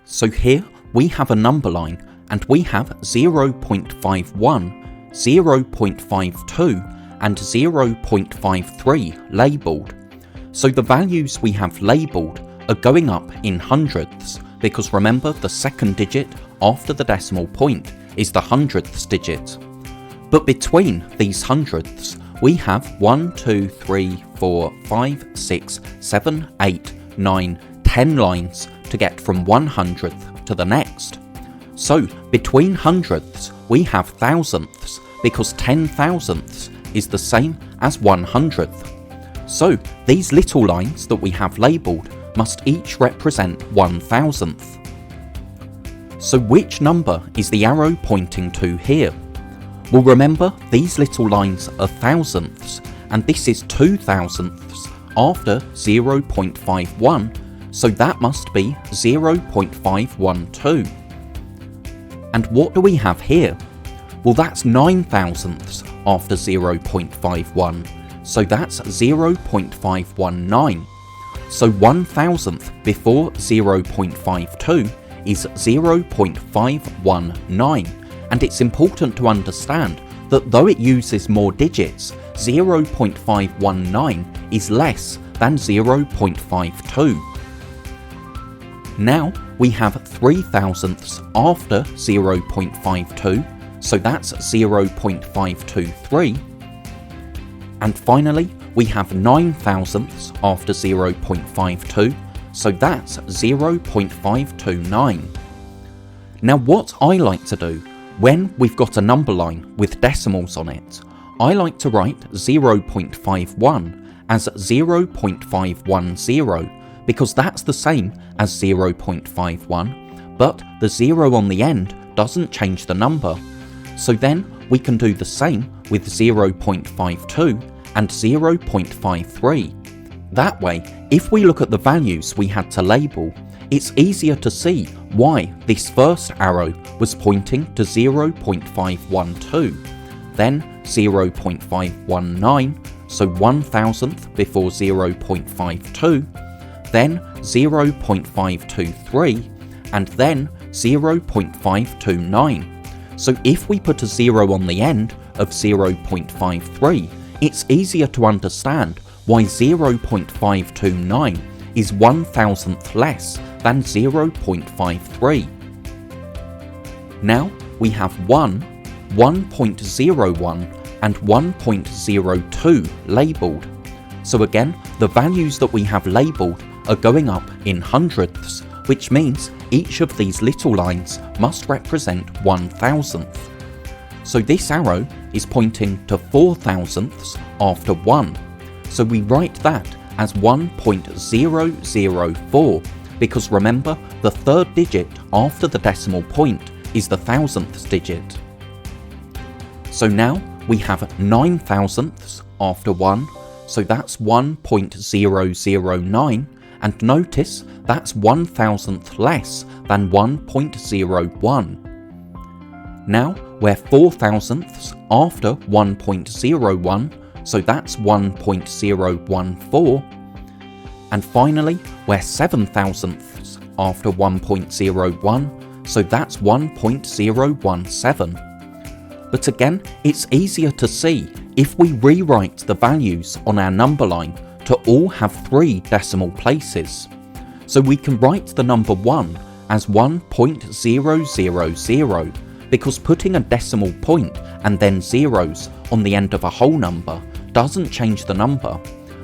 So here we have a number line and we have 0.51, 0.52 and 0.53 labelled. So the values we have labelled are going up in hundredths because remember the second digit after the decimal point is the hundredths digit. But between these hundredths we have 1, 2, 3, 4, 5, 6, 7, 8, 9, 10 lines to get from one hundredth to the next. So between hundredths we have thousandths because 10 thousandths is the same as 100th. So these little lines that we have labelled must each represent 1,000th. So which number is the arrow pointing to here? Well, remember these little lines are thousandths and this is 2 thousandths after 0.51, so that must be 0.512. And what do we have here? Well, that's 9 thousandths after 0.51, so that's 0.519. So 1,000th before 0.52 is 0.519, and it's important to understand that though it uses more digits, 0.519 is less than 0.52. Now we have 3 thousandths after 0.52, so that's 0.523. And finally, we have 9 thousandths after 0.52, so that's 0.529. Now what I like to do, when we've got a number line with decimals on it, I like to write 0.51 as 0.510, because that's the same as 0.51, but the 0 on the end doesn't change the number. So then we can do the same with 0.52 and 0.53. That way, if we look at the values we had to label, it's easier to see why this first arrow was pointing to 0.512, then 0.519, so 1,000th before 0.52, then 0.523, and then 0.529. So if we put a 0 on the end of 0.53, it's easier to understand why 0.529 is 1,000th less than 0.53. Now we have 1, 1.01 and 1.02 labelled. So again, the values that we have labelled are going up in hundredths, which means each of these little lines must represent 1,000th. So this arrow is pointing to 4 thousandths after 1. So we write that as 1.004, because remember the third digit after the decimal point is the thousandths digit. So now we have 9 thousandths after 1, so that's 1.009, and notice that's 1,000th less than 1.01. Now we're 4 thousandths after 1.01, so that's 1.014. And finally, we're 7 thousandths after 1.01, so that's 1.017. But again, it's easier to see if we rewrite the values on our number line to all have 3 decimal places. So we can write the number 1 as 1.000, because putting a decimal point and then zeros on the end of a whole number doesn't change the number,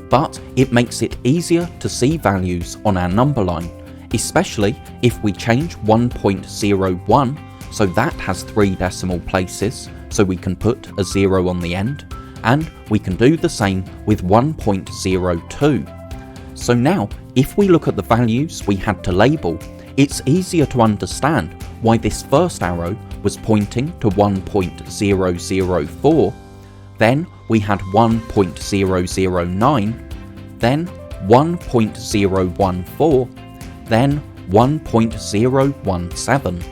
but it makes it easier to see values on our number line, especially if we change 1.01, so that has 3 decimal places, so we can put a 0 on the end, and we can do the same with 1.02. So now, if we look at the values we had to label, it's easier to understand why this first arrow was pointing to 1.004, then we had 1.009, then 1.014, then 1.017.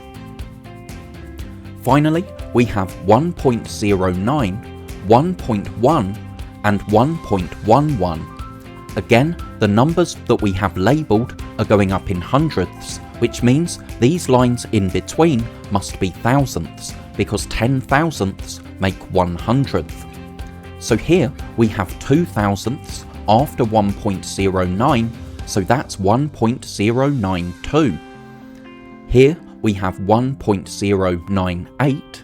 Finally, we have 1.09, 1.1 and 1.11. Again, the numbers that we have labelled are going up in hundredths, which means these lines in between must be thousandths, because 10 thousandths make 1/100th. So here we have 2 thousandths after 1.09, so that's 1.092. Here we have 1.098.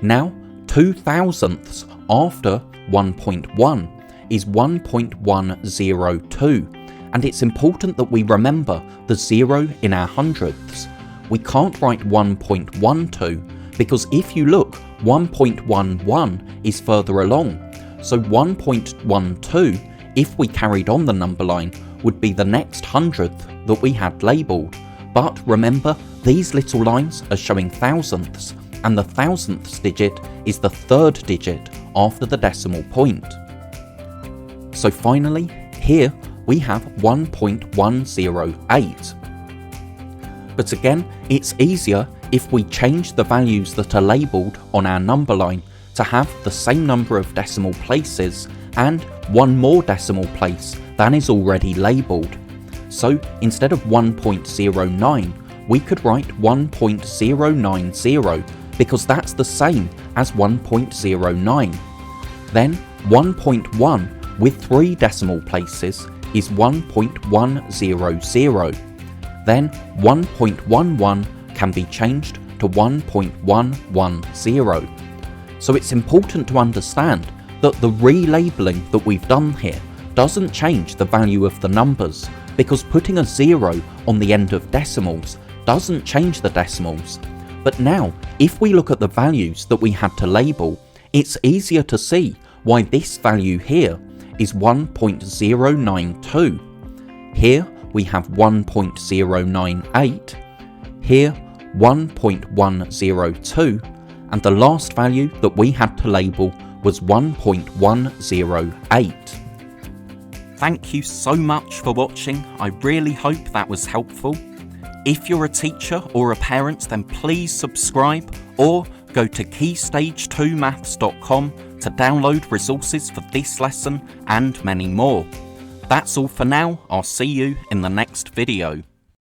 Now 2 thousandths after 1.1 is 1.102, and it's important that we remember the 0 in our hundredths. We can't write 1.12 because if you look, 1.11 is further along, so 1.12, if we carried on the number line, would be the next hundredth that we had labelled. But remember, these little lines are showing thousandths, and the thousandths digit is the third digit after the decimal point. So finally, here we have 1.108. But again, it's easier if we change the values that are labelled on our number line to have the same number of decimal places and one more decimal place than is already labelled. So instead of 1.09, we could write 1.090 because that's the same as 1.09. Then 1.1 with 3 decimal places is 1.100. Then 1.11 can be changed to 1.110. So it's important to understand that the relabelling that we've done here doesn't change the value of the numbers, because putting a 0 on the end of decimals doesn't change the decimals. But now, if we look at the values that we had to label, it's easier to see why this value here is 1.092. Here we have 1.098, here 1.102, and the last value that we had to label was 1.108. Thank you so much for watching. I really hope that was helpful. If you're a teacher or a parent, then please subscribe or go to keystage2maths.com to download resources for this lesson and many more. That's all for now. I'll see you in the next video.